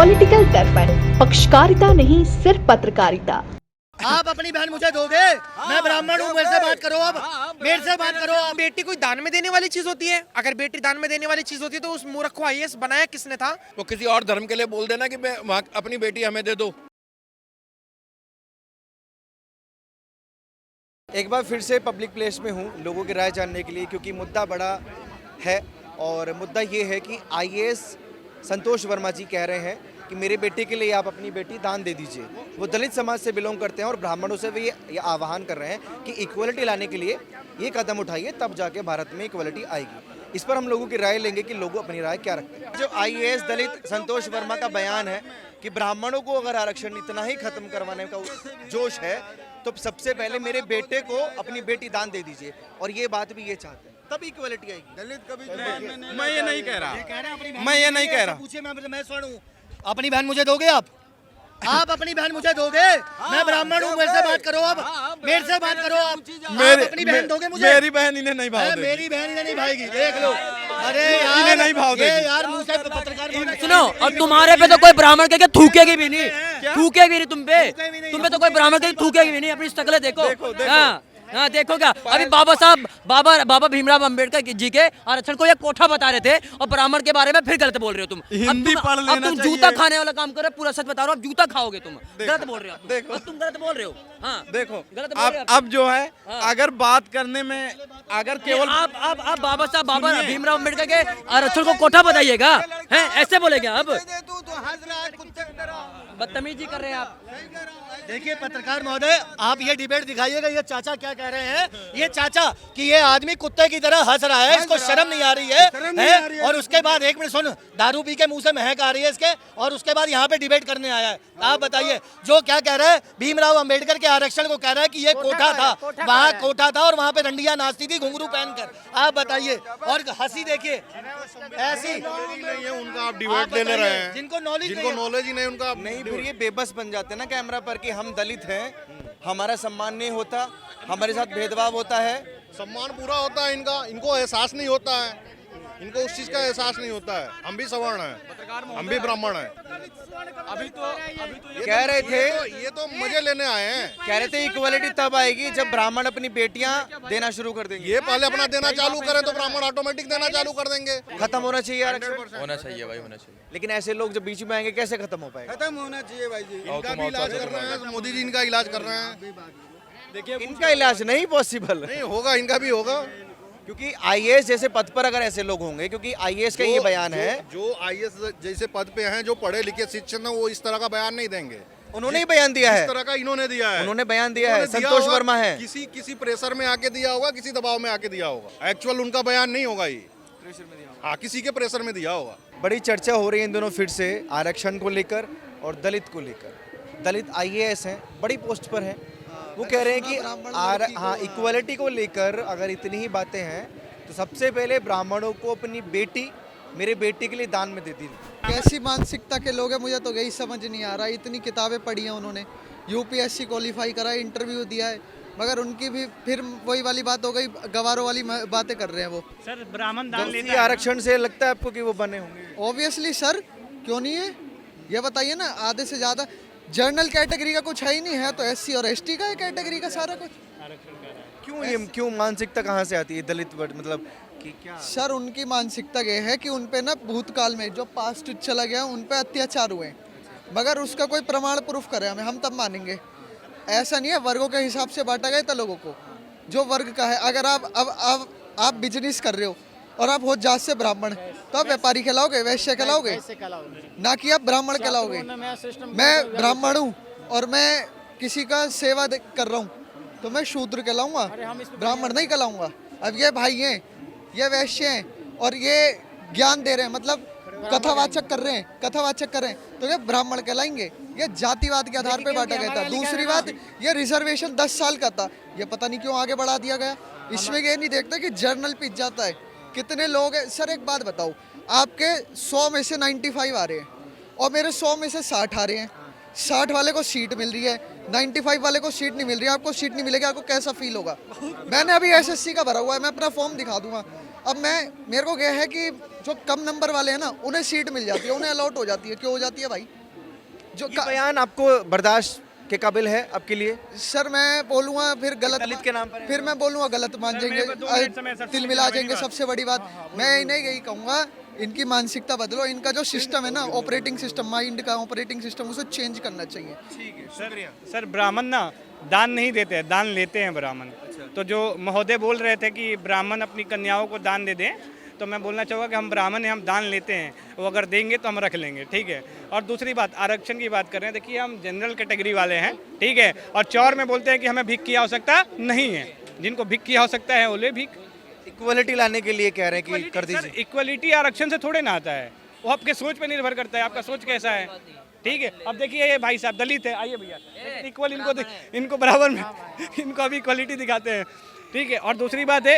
Political दर्पण, पक्षकारिता नहीं सिर्फ पत्रकारिता। आप अपनी बहन मुझे दोगे? मैं ब्राह्मण हूँ, मेरे से बात करो। अब मेरे से बात करो। अब बेटी कोई दान में देने वाली चीज होती है? अगर बेटी दान में देने वाली चीज होती है तो उस मूर्ख को आईएएस बनाया किसने था? वो किसी और धर्म के लिए बोल देना कि मैं अपनी बेटी हमें दे दो। एक बार फिर से पब्लिक प्लेस में हूँ लोगों की राय जानने के लिए, क्योंकि मुद्दा बड़ा है। और मुद्दा ये है कि आईएएस संतोष वर्मा जी कह रहे हैं कि मेरे बेटे के लिए आप अपनी बेटी दान दे दीजिए। वो दलित समाज से बिलोंग करते हैं और ब्राह्मणों से भी ये आह्वान कर रहे हैं कि इक्वलिटी लाने के लिए ये कदम उठाइए, तब जाके भारत में इक्वलिटी आएगी। इस पर हम लोगों की राय लेंगे कि लोग अपनी राय क्या रखते हैं। जो आईएएस दलित संतोष वर्मा का बयान है कि ब्राह्मणों को अगर आरक्षण इतना ही खत्म करवाने का जोश है तो सबसे पहले मेरे बेटे को अपनी बेटी दान दे दीजिए, और ये बात भी ये चाहते हैं, तब इक्वलिटी आएगी। दलित कभी मैं ये नहीं कह रहा, मैं ये नहीं कह रहा। पूछे मैं स्वर्ण हूँ। अपनी बहन मुझे दोगे? आप अपनी बहन मुझे दोगे? मैं ब्राह्मण हूँ, मेरे से बात करो। अब मेरे से बात करो। आप अपनी बहन दोगे मुझे? मेरी बहन इन्हें नहीं भाव देगी। मेरी बहन इन्हें नहीं भाएगी, देख लो। अरे इन्हें नहीं भाव ये देगी। यार मुझसे पत्रकार सुनो, और तुम्हारे पे तो कोई ब्राह्मण के थूकेगी भी नहीं, थूकेगी नहीं तुम पे तो कोई ब्राह्मण के थूकेगी भी नहीं। अपनी शक्लें देखो। हाँ देखो क्या, अभी बाबा भीमराव अंबेडकर जी के आरक्षण को एक कोठा बता रहे थे और ब्राह्मण के बारे में फिर गलत बोल रहे हो तुम। हिंदी पढ़ लेना अब तुम चाहिए। जूता खाने वाला काम कर रहे हो, पूरा सच बता रहा हूँ। अब जूता खाओगे तुम, गलत बोल रहे हो। देखो। अब तुम गलत बोल रहे हो। हाँ देखो गलत बोल रहे हो अब जो है, अगर बात करने में अगर केवल आप बाबा भीमराव अंबेडकर के आरक्षण को कोठा बताइएगा, हैं ऐसे बोलेंगे? अब बदतमीजी कर रहे हैं आप। देखिए पत्रकार महोदय, आप ये डिबेट दिखाइएगा ये चाचा क्या कह रहे हैं। ये चाचा कि ये आदमी कुत्ते की तरह हंस रहा है, इसको शर्म नहीं आ रही है। और उसके बाद एक मिनट सुन, दारू पी के मुंह से महक आ रही है इसके, और उसके बाद यहाँ पे डिबेट करने आया है। आप बताइए जो क्या कह रहा है। भीमराव अंबेडकर के आरक्षण को कह रहा है कि ये कोठा था, वहाँ कोठा था और वहाँ पे रंडिया नाचती थी घुंघरू पहनकर। आप बताइए, और हंसी देखिए ऐसी नहीं है उनका, आप डिबेट लेने रहे हैं। जिनको नॉलेज ही नहीं उनका, नहीं, फिर ये बेबस बन जाते हैं ना कैमरा पर कि हम दलित हैं, हमारा सम्मान नहीं होता, हमारे साथ भेदभाव होता है। सम्मान पूरा होता है इनका, इनको एहसास नहीं होता है, इनको उस चीज का एहसास नहीं होता है। हम भी सवर्ण हैं, हम भी ब्राह्मण हैं। अभी तो कह रहे थे, ये तो मजे लेने आए हैं। कह रहे थे इक्वलिटी तब आएगी जब ब्राह्मण अपनी बेटियां देना शुरू कर देंगे। ये पहले अपना देना चालू करें तो ब्राह्मण ऑटोमेटिक देना चालू कर देंगे। खत्म होना चाहिए आरक्षण। होना चाहिए भाई, होना चाहिए। लेकिन ऐसे लोग जब बीच में आएंगे कैसे खत्म हो पाएगा? खत्म होना चाहिए भाई जी। इनका भी इलाज कर रहे हैं, मोदी जी इनका इलाज कर रहे हैं। देखिए इनका इलाज नहीं पॉसिबल नहीं होगा, इनका भी होगा। क्योंकि आईएएस जैसे पद पर अगर ऐसे लोग होंगे, क्योंकि आईएएस का ये बयान है, जो आईएएस जैसे पद पे हैं, जो पढ़े लिखे शिक्षित हैं, वो इस तरह का बयान नहीं देंगे। उन्होंने ही बयान दिया है। इस तरह का इन्होंने दिया है, उन्होंने बयान दिया है, उन्होंने दिया संतोष होगा, वर्मा है। किसी प्रेशर में आके दिया होगा, किसी दबाव में आके दिया होगा। एक्चुअल उनका बयान नहीं होगा ये, हाँ किसी के प्रेशर में दिया होगा। बड़ी चर्चा हो रही है इन दोनों फिर से आरक्षण को लेकर और दलित को लेकर। दलित आईएएस हैं, बड़ी पोस्ट पर हैं, वो कह रहे हैं कि हाँ इक्वलिटी को लेकर अगर इतनी ही बातें हैं तो सबसे पहले ब्राह्मणों को अपनी बेटी मेरे बेटे के लिए दान में दे दी। कैसी मानसिकता के लोग हैं, मुझे तो यही समझ नहीं आ रहा। इतनी किताबें पढ़ी हैं उन्होंने, यूपीएससी क्वालिफाई करा है, इंटरव्यू दिया है, मगर उनकी भी फिर वही वाली बात हो गई, गवारों वाली बातें कर रहे हैं वो। सर ब्राह्मण दान लेता है। आरक्षण से लगता है आपको कि वो बने होंगे? ऑब्वियसली सर, क्यों नहीं है? ये बताइए ना, आधे से ज़्यादा जनरल कैटेगरी का कुछ है ही नहीं है, तो एससी और एसटी का है कैटेगरी का सारा कुछ। क्यों मानसिकता कहाँ से आती है दलित मतलब कि क्या? सर उनकी मानसिकता ये है कि उन पे ना भूतकाल में जो पास्ट चला गया उन पे अत्याचार हुए, मगर उसका कोई प्रमाण प्रूफ करे हमें, हम तब मानेंगे। ऐसा नहीं है, वर्गों के हिसाब से बांटा गया था लोगों को, जो वर्ग का है। अगर आप बिजनेस कर रहे हो और आप हो जात से ब्राह्मण, तो आप व्यापारी कहलाओगे, वैश्य कहलाओगे, ना कि आप ब्राह्मण कहलाओगे। मैं ब्राह्मण हूँ और मैं किसी का सेवा कर रहा हूँ तो मैं शूद्र कहलाऊंगा, ब्राह्मण नहीं कहलाऊंगा। अब ये भाई हैं, ये वैश्य हैं और ये ज्ञान दे रहे हैं, मतलब कथावाचक कर रहे हैं, तो ये ब्राह्मण कहलाएंगे। ये जातिवाद के आधार पे बांटा गया था। दूसरी बात, ये रिजर्वेशन 10 साल का था, ये पता नहीं क्यों आगे बढ़ा दिया गया। इसमें ये नहीं देखते कि जर्नल पिट जाता है। कितने लोग हैं सर, एक बात बताओ, आपके 100 में से 95 आ रहे हैं और मेरे 100 में से 60 आ रहे हैं। 60 वाले को सीट मिल रही है, 95 वाले को सीट नहीं मिल रही है। आपको सीट नहीं मिलेगी, आपको कैसा फील होगा? मैंने अभी एसएससी का भरा हुआ है, मैं अपना फॉर्म दिखा दूंगा। अब मेरे को क्या है कि जो कम नंबर वाले हैं ना उन्हें सीट मिल जाती है, उन्हें अलॉट हो जाती है। क्यों हो जाती है भाई? जो ये बयान आपको बर्दाश्त के काबिल है आपके लिए? सर मैं बोलूँगा फिर गलत दलित के नाम पर है। फिर मैं बोलूँगा गलत मान जाएंगे, तिल मिला जाएंगे। सबसे बड़ी बात मैं इन्हें यही कहूँगा, इनकी मानसिकता बदलो। इनका जो सिस्टम है ना, ऑपरेटिंग सिस्टम, माइंड का ऑपरेटिंग सिस्टम, उसे चेंज करना चाहिए। ठीक है, शुक्रिया। सर ब्राह्मण ना दान नहीं देते हैं, दान लेते हैं ब्राह्मण। तो जो महोदय बोल रहे थे कि ब्राह्मण अपनी कन्याओं को दान दे दें, तो मैं बोलना चाहूँगा कि हम ब्राह्मण हैं, हम दान लेते हैं, वो अगर देंगे तो हम रख लेंगे, ठीक है। और दूसरी बात, आरक्षण की बात कर रहे हैं, देखिए हम जनरल कैटेगरी वाले हैं, ठीक है, और चौर में बोलते हैं कि हमें भिख की आवश्यकता नहीं है। जिनको भिख की आवश्यकता है वो ले भिख। इक्वलिटी लाने के लिए कह रहे हैं कि कर दीजिए। इक्वलिटी आरक्षण से थोड़े ना आता है, वो आपके सोच पे निर्भर करता है, आपका सोच कैसा है, ठीक है। अब देखिए ये भाई साहब दलित है, आइए भैया, इक्वल इनको बराबर में इनको अभी इक्वलिटी दिखाते हैं, ठीक है। और दूसरी बात है,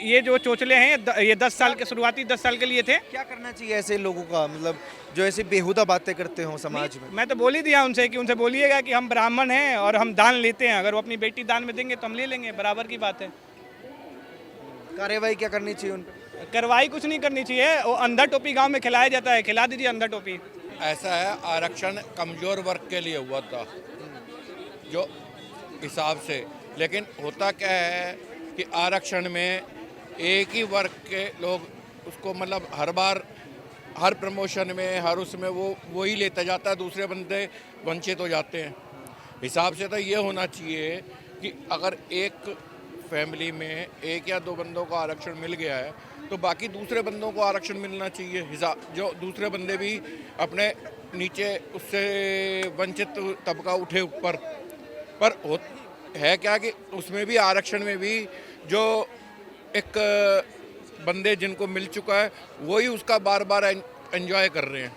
ये जो चोचले हैं, ये 10 साल के शुरुआती 10 साल के लिए थे। क्या करना चाहिए ऐसे लोगों का, मतलब जो ऐसी बेहुदा बातें करते हो समाज में? मैं तो बोल ही दिया उनसे कि उनसे बोलिएगा कि हम ब्राह्मण हैं और हम दान लेते हैं, अगर वो अपनी बेटी दान में देंगे तो हम ले लेंगे, बराबर की बात है। कार्रवाई क्या करनी चाहिए उन पर? कार्रवाई कुछ नहीं करनी चाहिए, वो अंधा टोपी गाँव में खिलाया जाता है, खिला दीजिए अंधा टोपी। ऐसा है, आरक्षण कमज़ोर वर्ग के लिए हुआ था जो हिसाब से, लेकिन होता क्या है कि आरक्षण में एक ही वर्ग के लोग उसको मतलब हर बार हर प्रमोशन में हर उसमें वो ही लेता जाता है, दूसरे बंदे वंचित हो जाते हैं। हिसाब से तो ये होना चाहिए कि अगर एक फैमिली में एक या दो बंदों को आरक्षण मिल गया है तो बाकी दूसरे बंदों को आरक्षण मिलना चाहिए, हिसाब जो दूसरे बंदे भी अपने नीचे उससे वंचित तबका उठे ऊपर। पर है क्या कि उसमें भी आरक्षण में भी जो एक बंदे जिनको मिल चुका है वही उसका बार बार एंजॉय कर रहे हैं।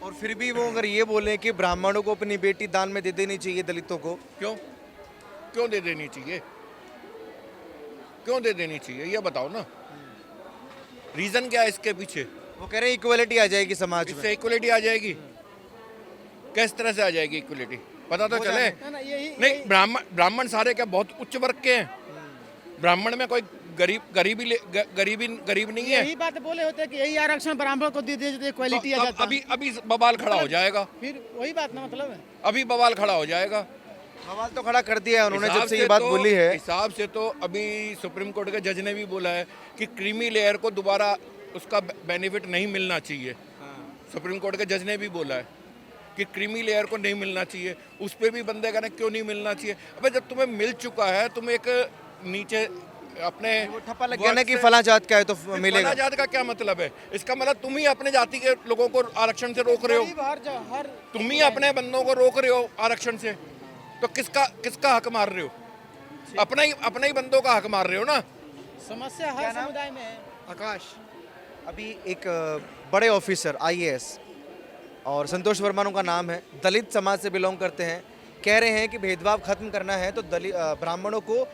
और फिर भी वो अगर ये बोलें कि ब्राह्मणों को अपनी बेटी दान में दे देनी चाहिए, दलितों को, क्यों दे देनी चाहिए? क्यों दे देनी चाहिए ये बताओ ना, रीजन क्या है इसके पीछे? वो कह रहे हैं इक्वलिटी आ जाएगी समाज में। इससे इक्वलिटी आ जाएगी? किस तरह से आ जाएगी इक्वलिटी, पता तो चले। नहीं, ब्राह्मण सारे क्या बहुत उच्च वर्ग के हैं? ब्राह्मण में कोई गरीब नहीं है। यही बात बोले होते कि यही आरक्षण ब्राह्मण को दे दे, इक्वलिटी आ जाता। अभी बवाल खड़ा हो जाएगा, फिर वही बात ना, मतलब है अभी बवाल खड़ा हो जाएगा। सवाल तो खड़ा कर दिया है उन्होंने जब से ये बात बोली है। हिसाब से तो अभी सुप्रीम कोर्ट के जज ने भी बोला है कि क्रीमी लेयर को दोबारा उसका बेनिफिट नहीं मिलना चाहिए। सुप्रीम कोर्ट के जज ने भी बोला है कि क्रीमी लेयर को नहीं मिलना चाहिए। उस पर भी बंदे कहने क्यों नहीं मिलना चाहिए? अबे जब तुम्हें मिल चुका है, तुम एक नीचे अपने ठप्पा लग गया ना कि फला जात का है तो मिलेगा। फला जात का क्या मतलब है? इसका मतलब तुम ही अपने जाति के लोगों को आरक्षण से रोक रहे हो, तुम ही अपने बंदों को रोक रहे हो आरक्षण से, तो किसका हक मार रहे हो? अपने ही बंदों का हक मार रहे हो ना। समस्या हर समुदाय में है। आकाश, अभी एक बड़े ऑफिसर IAS और संतोष वर्मा उनका नाम है, दलित समाज से बिलोंग करते हैं, कह रहे हैं कि भेदभाव खत्म करना है तो ब्राह्मणों को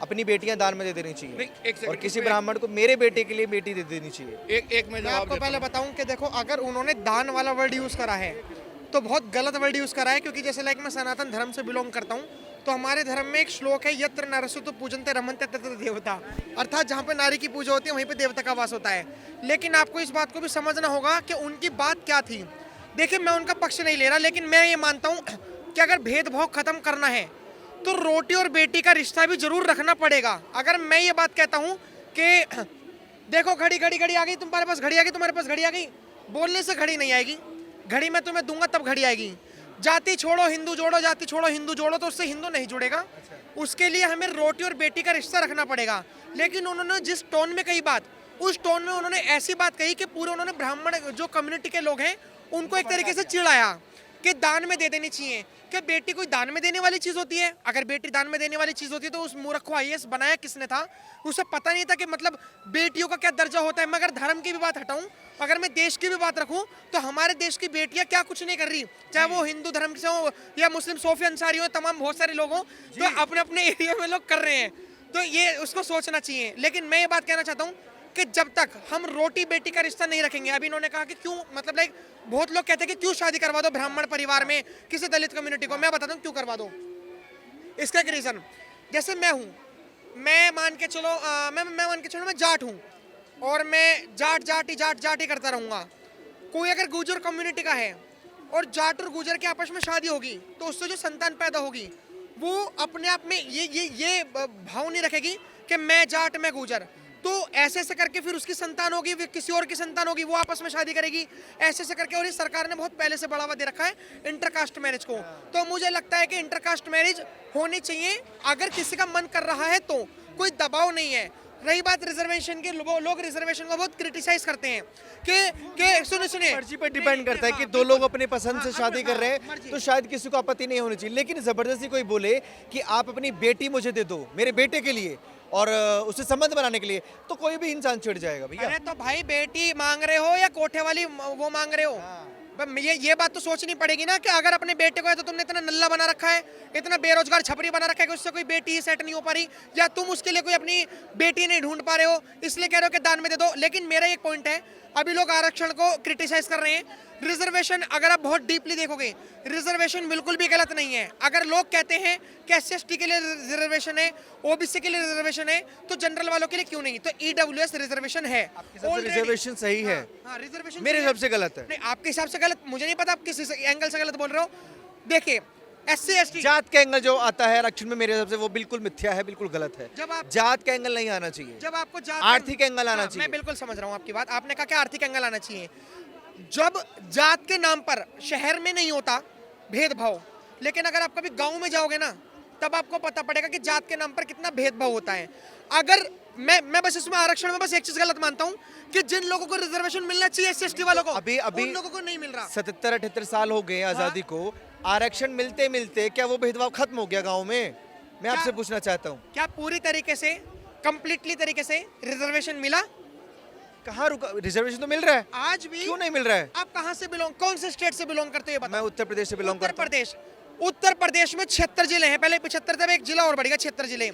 अपनी बेटियां दान में दे देनी चाहिए और किसी ब्राह्मण को मेरे बेटे के लिए बेटी दे देनी चाहिए। एक मैं आपको पहले बताऊं कि देखो, अगर उन्होंने दान वाला वर्ड यूज करा है तो बहुत गलत वर्ड यूज करा है, क्योंकि जैसे लाइक मैं सनातन धर्म से बिलोंग करता हूँ, तो हमारे धर्म में एक श्लोक है, यत्र नरसु तो पूजनते रमनते तत्र देवता, अर्थात जहाँ पे नारी की पूजा होती है वहीं पे देवता का वास होता है। लेकिन आपको इस बात को भी समझना होगा कि उनकी बात क्या थी। देखिए, मैं उनका पक्ष नहीं ले रहा, लेकिन मैं ये मानता हूँ कि अगर भेदभाव खत्म करना है तो रोटी और बेटी का रिश्ता भी जरूर रखना पड़ेगा। अगर मैं ये बात कहता हूँ कि देखो घड़ी आ गई, तुम्हारे पास घड़ी आ गई, तुम्हारे पास घड़ी आ गई, बोलने से घड़ी नहीं आएगी, घड़ी मैं तुम्हें दूंगा तब घड़ी आएगी। जाति छोड़ो हिंदू जोड़ो, जाति छोड़ो हिंदू जोड़ो, तो उससे हिंदू नहीं जुड़ेगा। उसके लिए हमें रोटी और बेटी का रिश्ता रखना पड़ेगा। लेकिन उन्होंने जिस टोन में कही बात, उस टोन में उन्होंने ऐसी बात कही कि पूरे उन्होंने ब्राह्मण जो कम्युनिटी के लोग हैं उनको एक तरीके से चिढ़ाया कि दान में दे देनी चाहिए। क्या बेटी कोई दान में देने वाली चीज़ होती है? अगर बेटी दान में देने वाली चीज़ होती है तो उस मूर्ख को IAS बनाया किसने था? उसे पता नहीं था कि मतलब बेटियों का क्या दर्जा होता है। मैं अगर धर्म की भी बात हटाऊं, अगर मैं देश की भी बात रखूं, तो हमारे देश की बेटियां क्या कुछ नहीं कर रही, चाहे वो हिंदू धर्म से हो या मुस्लिम सोफी अंसारी हो, तमाम बहुत सारे लोग हों, तो अपने अपने एरिया में लोग कर रहे हैं, तो ये उसको सोचना चाहिए। लेकिन मैं ये बात कहना चाहता हूँ कि जब तक हम रोटी बेटी का रिश्ता नहीं रखेंगे, अभी इन्होंने कहा कि क्यों, मतलब लाइक बहुत लोग कहते हैं कि क्यों शादी करवा दो ब्राह्मण परिवार में किसी दलित कम्युनिटी को। मैं बताता हूँ क्यों करवा दो। इसका एक रीज़न, जैसे मैं हूँ, मैं मान के चलो मैं मान के चलो मैं जाट हूँ और मैं जाट ही करता रहूँगा। कोई अगर गुर्जर कम्युनिटी का है और जाट और गुर्जर के आपस में शादी होगी तो उससे जो संतान पैदा होगी वो अपने आप में ये भाव नहीं रखेगी कि मैं जाट मैं गुर्जर, तो ऐसे ऐसे करके फिर उसकी संतान होगी, फिर किसी और की संतान होगी, वो आपस में शादी करेगी, ऐसे ऐसे करके। और इस सरकार ने बहुत पहले से बढ़ावा दे रखा है इंटरकास्ट मैरिज को। तो मुझे लगता है कि इंटरकास्ट मैरिज होनी चाहिए अगर किसी का मन कर रहा है तो, कोई दबाव नहीं है। रही बात रिजर्वेशन की, लोग रिजर्वेशन को बहुत क्रिटिसाइज करते हैं कि सुनिए मर्जी पर डिपेंड करता है कि दो लोग अपने पसंद से शादी कर रहे हैं तो शायद किसी को आपत्ति नहीं होनी चाहिए, लेकिन जबरदस्ती कोई बोले कि आप अपनी बेटी मुझे दे दो मेरे बेटे के लिए और उससे संबंध बनाने के लिए, तो कोई भी इंसान चिढ़ जाएगा भैया। अरे तो भाई बेटी मांग रहे हो या कोठे वाली वो मांग रहे हो? ये बात तो सोचनी पड़ेगी ना कि अगर अपने बेटे को है तो तुमने इतना नल्ला बना रखा है, इतना बेरोजगार छपरी बना रखा है कि उससे कोई बेटी सेट नहीं हो पा रही, या तुम उसके लिए कोई अपनी बेटी नहीं ढूंढ पा रहे हो इसलिए कह रहे हो कि दान में दे दो। लेकिन मेरा एक पॉइंट है, अभी लोग आरक्षण को क्रिटिसाइज कर रहे हैं। रिजर्वेशन अगर आप बहुत डीपली देखोगे, रिजर्वेशन बिल्कुल भी गलत नहीं है। अगर लोग कहते हैं कि SC/ST के लिए रिजर्वेशन है, OBC के लिए रिजर्वेशन है, तो जनरल वालों के लिए क्यों नहीं? तो EWS रिजर्वेशन है। रिजर्वेशन सही है, रिजर्वेशन मेरे हिसाब से गलत है। नहीं, आपके हिसाब से गलत, मुझे नहीं पता आप किस एंगल से गलत बोल रहे हो। देखिए SC/ST जात का एंगल जो आता है आरक्षण में मेरे हिसाब से वो बिल्कुल मिथ्या है, बिल्कुल गलत है। जब आप जात का एंगल नहीं आना चाहिए, जब आपको आर्थिक एंगल आना चाहिए। मैं बिल्कुल समझ रहा हूँ आपकी बात। आपने कहा कि आर्थिक एंगल आना चाहिए। जब जात के नाम पर शहर में नहीं होता भेदभाव, लेकिन अगर आप कभी गांव में जाओगे ना तब आपको पता पड़ेगा कि जात के नाम पर कितना भेदभाव होता है। अगर मैं बस इसमें आरक्षण में बस एक चीज गलत मानता हूँ कि जिन लोगों को रिजर्वेशन मिलना चाहिए SC/ST वालों को, अभी उन लोगों को नहीं मिल रहा। 77-78 साल हो गए आजादी को, आरक्षण मिलते मिलते क्या वो भेदभाव खत्म हो गया गाँव में? मैं आपसे पूछना चाहता हूँ, क्या पूरी तरीके से कंप्लीटली तरीके से रिजर्वेशन मिला? कहाँ रुका? रिजर्वेशन तो मिल रहा है, आज भी क्यों नहीं मिल रहा है? आप कहाँ से बिलोंग, कौन से स्टेट से बिलोंग करते हो? मैं उत्तर प्रदेश से बिलोंग करता हूँ। उत्तर प्रदेश में 76 जिले हैं, पहले 75 थे, एक जिला और बढ़ेगा 76 जिले।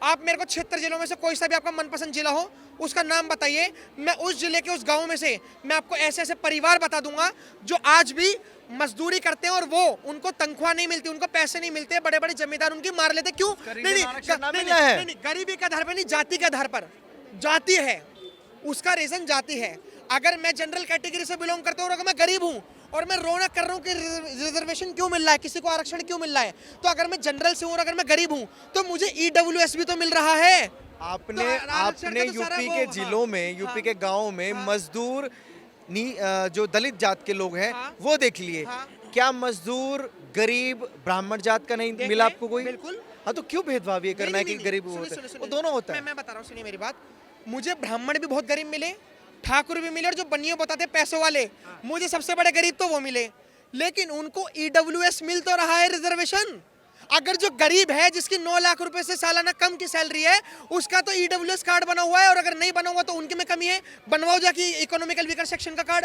आप मेरे को 76 जिलों में से कोई सा भी आपका मनपसंद जिला हो उसका नाम बताइए, मैं उस जिले के उस गांव में से मैं आपको ऐसे ऐसे परिवार बता दूंगा जो आज भी मजदूरी करते हैं और वो उनको तनख्वाह नहीं मिलती, उनको पैसे नहीं मिलते, बड़े बड़े जमींदार उनकी मार लेते। क्यों? नहीं, गरीबी के आधार पर नहीं, जाति के आधार पर। जाति है उसका रीजन, जाति है। अगर मैं जनरल कैटेगरी से बिलोंग करता हूँ और अगर मैं गरीब हूँ और मैं रोना कर रहा हूँ कि रिजर्वेशन क्यों मिल रहा है, किसी को आरक्षण क्यों मिल रहा है, तो अगर मैं जनरल से हूँ और अगर मैं गरीब हूँ तो मुझे EWS भी तो मिल रहा है। आपने यूपी के जिलों में, यूपी के गाँव में मजदूर जो दलित जात के लोग हैं वो देख लिए, क्या मजदूर गरीब ब्राह्मण जात का नहीं मिला आपको कोई? बिल्कुल। हाँ, तो क्यों भेदभाव ये करना है कि गरीब वो दोनों होता है? मैं बता रहा हूँ, सुनिए मेरी बात। मुझे ब्राह्मण भी बहुत गरीब मिले, ठाकुर भी मिले, और जो बनियों बताते पैसों वाले, मुझे सबसे बड़े गरीब तो वो मिले, लेकिन उनको EWS मिल तो रहा है रिजर्वेशन। अगर जो गरीब है जिसकी 9 लाख रुपए से सालाना कम की सैलरी है उसका तो EWS कार्ड बना हुआ है, और अगर नहीं बना हुआ तो उनके में कमी है, बनवाओ जाके इकोनॉमिकल वीकर सेक्शन का कार्ड।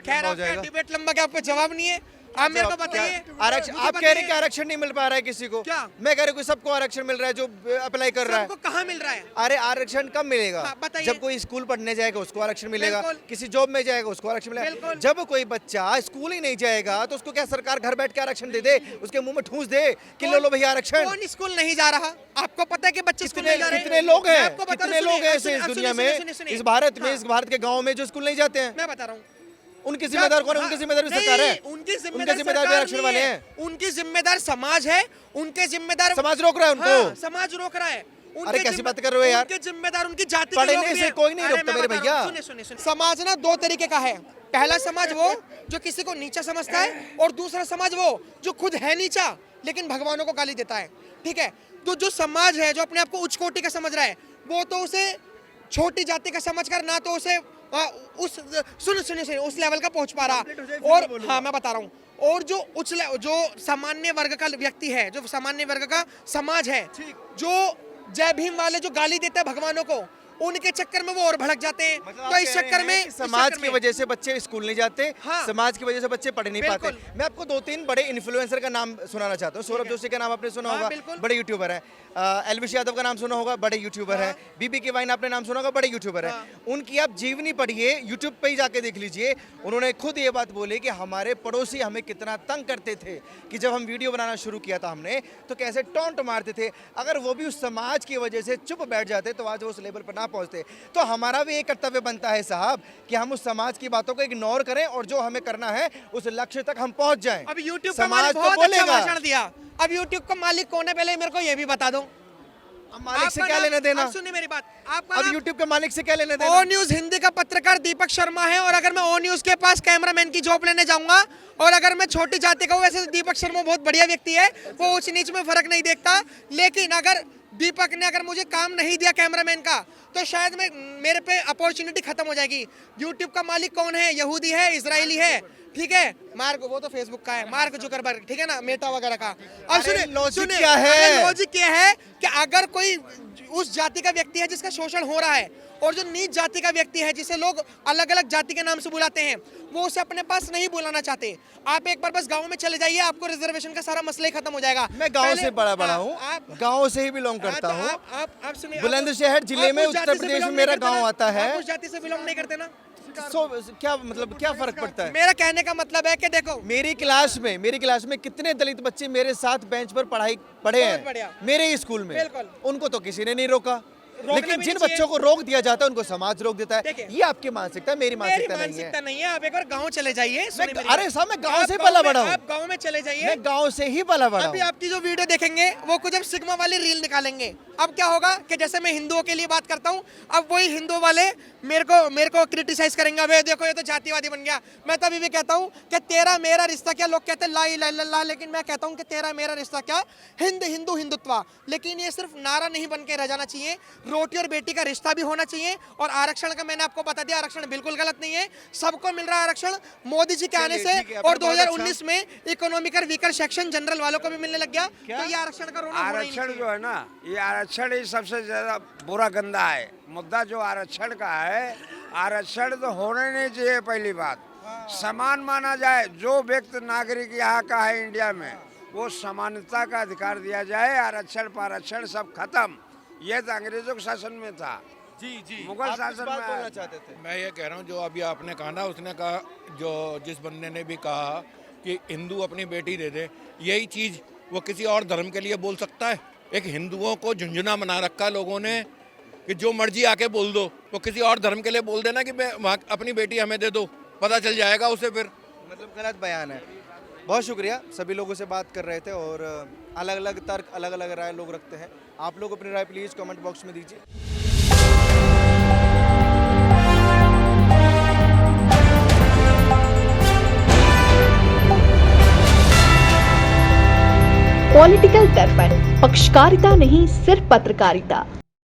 खैर आपका डिबेट लंबा, क्या आपको जवाब नहीं है? आप मेरे को बताइए, आरक्षण आप कह रहे हैं कि आरक्षण नहीं मिल पा रहा है किसी को? क्या? मैं कह रहा हूँ सबको आरक्षण मिल रहा है जो अप्लाई कर रहा है। सबको कहाँ मिल रहा है? अरे आरक्षण कब मिलेगा? बताइए। जब कोई स्कूल पढ़ने जाएगा उसको आरक्षण मिलेगा, बिल्कुल। किसी जॉब में जाएगा उसको आरक्षण मिलेगा। जब कोई बच्चा स्कूल ही नहीं जाएगा तो उसको क्या सरकार घर बैठ के आरक्षण दे दे, उसके मुंह में ठूस दे कि लो लो भैया आरक्षण? कौन स्कूल नहीं जा रहा? आपको पता है कि बच्चे स्कूल नहीं जा रहे? कितने लोग हैं, मैं आपको बता कितने रहा हूं, लोग हैं ऐसे इस दुनिया में, इस भारत में, इस भारत के गाँव में जो स्कूल नहीं जाते हैं? मैं बता रहा हूँ, उनकी जिम्मेदार कौन है? उनकी जिम्मेदार भी सरकार है, उनकी जिम्मेदार भी आरक्षण वाले हैं। उनकी जिम्मेदार समाज है, उनके जिम्मेदार समाज रोक रहा है उनको। समाज रोक रहा है। अरे कैसी बात कर रहे हो यार? उनके जिम्मेदार उनकी जाति के पढ़ने लोग भी से हैं। कोई नहीं अरे रोकता मैं मेरे बता रहा हूं, भैया। सुनिए। समाज ना 2 तरीके का है। पहला समाज वो जो किसी को नीचा समझता है, और दूसरा समाज वो जो खुद है नीचा लेकिन भगवानों को गाली देता है। ठीक है, तो जो समाज है जो अपने आप को उच्च कोटि का समझ रहा है वो तो उसे छोटी जाति का समझकर ना तो उसे सुनिए उस लेवल का पहुंच पा रहा। और हाँ मैं बता रहा हूँ, और जो सामान्य वर्ग का व्यक्ति है, जो सामान्य वर्ग का समाज है, जो जय भीम वाले जो गाली देते हैं भगवानों को, उनके चक्कर में वो और भड़क जाते हैं। मतलब तो इस चक्कर में समाज की वजह से बच्चे स्कूल नहीं जाते, हाँ। समाज की वजह से बच्चे पढ़ नहीं पाते। बिल्कुल। मैं आपको 2-3 बड़े इन्फ्लुएंसर का नाम सुनाना चाहता हूँ। सौरभ जोशी का नाम आपने सुना हाँ, होगा, बिल्कुल। बड़े यूट्यूबर है। एलविश यादव का नाम सुना होगा, बड़े यूट्यूबर है। बीबी के वाइन आपने नाम सुना होगा, बड़े यूट्यूबर है। उनकी आप जीवनी पढ़िए, यूट्यूब पे ही जाके देख लीजिए। उन्होंने खुद ये बात बोली कि हमारे पड़ोसी हमें कितना तंग करते थे कि जब हम वीडियो बनाना शुरू किया था हमने, तो कैसे टॉन्ट मारते थे। अगर वो भी उस समाज की वजह से चुप बैठ जाते तो आज वो उस लेवल पर ना पहुंचते। तो हमारा भी एक कर्तव्य बनता है साहब कि हम उस समाज की बातों को इग्नोर करें और जो हमें करना है उस लक्ष्य तक हम पहुंच जाएं। अब यूट्यूब का समाज मालिक तो बहुत अच्छा बोलेगा। भाषण दिया। अब यूट्यूब का मालिक कौन है पहले मेरे को ये भी बता दो। अब मालिक से आपका क्या नाम- लेना देना? अब सुनिए मेरी बात, आपका अब नाम यूट्यूब के मालिक से क्या लेना ओ देना? न्यूज हिंदी का पत्रकार दीपक शर्मा है, और अगर मैं ओ न्यूज के पास कैमरामैन की जॉब लेने जाऊंगा, और अगर मैं छोटी जाति का हूं, वैसे तो दीपक शर्मा बहुत बढ़िया व्यक्ति है, वो ऊंच नीच में फर्क नहीं देखता, लेकिन अगर दीपक ने अगर मुझे काम नहीं दिया कैमरामैन का, तो शायद मेरे पे अपॉर्चुनिटी खत्म हो जाएगी। यूट्यूब का मालिक कौन है? यहूदी है, इजरायली है, ठीक है, मार्क, वो तो फेसबुक का है, मार्क जुकरबर्ग, ठीक है ना, मेटा वगैरह का। अब अरे सुनिए, लॉजिक सुनिए, क्या है? अरे लॉजिक क्या है कि अगर कोई उस जाति का व्यक्ति है जिसका शोषण हो रहा है, और जो नीच जाति का व्यक्ति है जिसे लोग अलग अलग जाति के नाम से बुलाते हैं, वो उसे अपने पास नहीं बुलाना चाहते। आप एक बार बस गांव में चले जाइए, आपको रिजर्वेशन का सारा मसला ही खत्म हो जाएगा। मैं गांव पहले- से बड़ा हाँ, हूँ, आप- गांव से ही बिलोंग हाँ, करता तो हूँ। आप सुनिए, बुलंदशहर जिले आप में उस जाति उत्तर से प्रदेश में belong मेरा नहीं करते गांव ना? आता है। आप उस जाति से बिलोंग नहीं करते ना? क्या मतलब क्या फर्क पड़ता है? मेरा कहने का मतलब है कि देखो, मेरी क्लास में कितने दलित बच्चे मेरे साथ बेंच पर पढ़े बहुत हैं बढ़िया। मेरे ही स्कूल में। बिल्कुल। उनको तो किसी ने नहीं रोका, रोकना लेकिन भी जिन नहीं चाहिए। बच्चों को रोक दिया जाता है उनको समाज रोक देता है। देखिए, ये आपकी मानसिकता है, मेरी मानसिकता नहीं है। मानसिकता नहीं है। आप एक बार गांव चले जाइए, सुनिए मेरी अरे बात। साहब, मैं गांव आप से पला बड़ा में- हूँ। आप गांव में चले जाइए, मैं गांव से ही पला बड़ा अभी हूँ। आपकी जो वीडियो देखेंगे वो कुछ अब सिग्मा वाली रील निकालेंगे। अब क्या होगा कि जैसे मैं हिंदुओं के लिए बात करता हूँ, अब वही हिंदू वाले मेरे को क्रिटिसाइज करेंगे, अबे देखो ये तो जातिवादी बन गया। मैं तो अभी भी कहता हूँ कि तेरा मेरा रिश्ता क्या, लोग कहते हैं ला इलाहा इल्लल्लाह, लेकिन मैं कहता हूँ कि तेरा मेरा रिश्ता क्या, हिंदू हिंदुत्व। लेकिन ये सिर्फ नारा नहीं बन के रह जाना चाहिए, रोटी और बेटी का रिश्ता भी होना चाहिए। और आरक्षण का मैंने आपको बता दिया, आरक्षण बिल्कुल गलत नहीं है, सबको मिल रहा है आरक्षण मोदी जी के आने से। ठीक है, और बहुत अच्छा। 2019 में इकोनॉमिकल वीकर सेक्शन जनरल वालों को भी मिलने लग गया। तो ये आरक्षण का रोना होना ही नहीं आरक्षण चाहिए। जो है ना, ये आरक्षण ही सबसे ज्यादा बुरा गंदा है मुद्दा जो आरक्षण का है। आरक्षण तो होने नहीं चाहिए। पहली बात, समान माना जाए। जो व्यक्ति नागरिक यहाँ का है इंडिया में, वो समानता का अधिकार दिया जाए। आरक्षण पारक्षण सब खत्म। ये तो अंग्रेजों के शासन में था, जी मुगल आप किस शासन बात में बोलना आया। चाहते थे? मैं ये कह रहा हूँ, जो अभी आपने कहा ना, उसने कहा, जो जिस बंदे ने भी कहा कि हिंदू अपनी बेटी दे दे, यही चीज़ वो किसी और धर्म के लिए बोल सकता है? एक हिंदुओं को झुंझुना बना रखा लोगों ने कि जो मर्जी आके बोल दो, तो किसी और धर्म के लिए बोल देना कि वहाँ अपनी बेटी हमें दे दो, पता चल जाएगा उसे फिर। मतलब गलत बयान है। बहुत शुक्रिया, सभी लोगों से बात कर रहे थे और अलग अलग तर्क, अलग अलग राय लोग रखते हैं। आप लोग अपनी राय प्लीज़ कमेंट बॉक्स में दीजिए। पॉलिटिकल दर्पण, पक्षकारिता नहीं सिर्फ पत्रकारिता।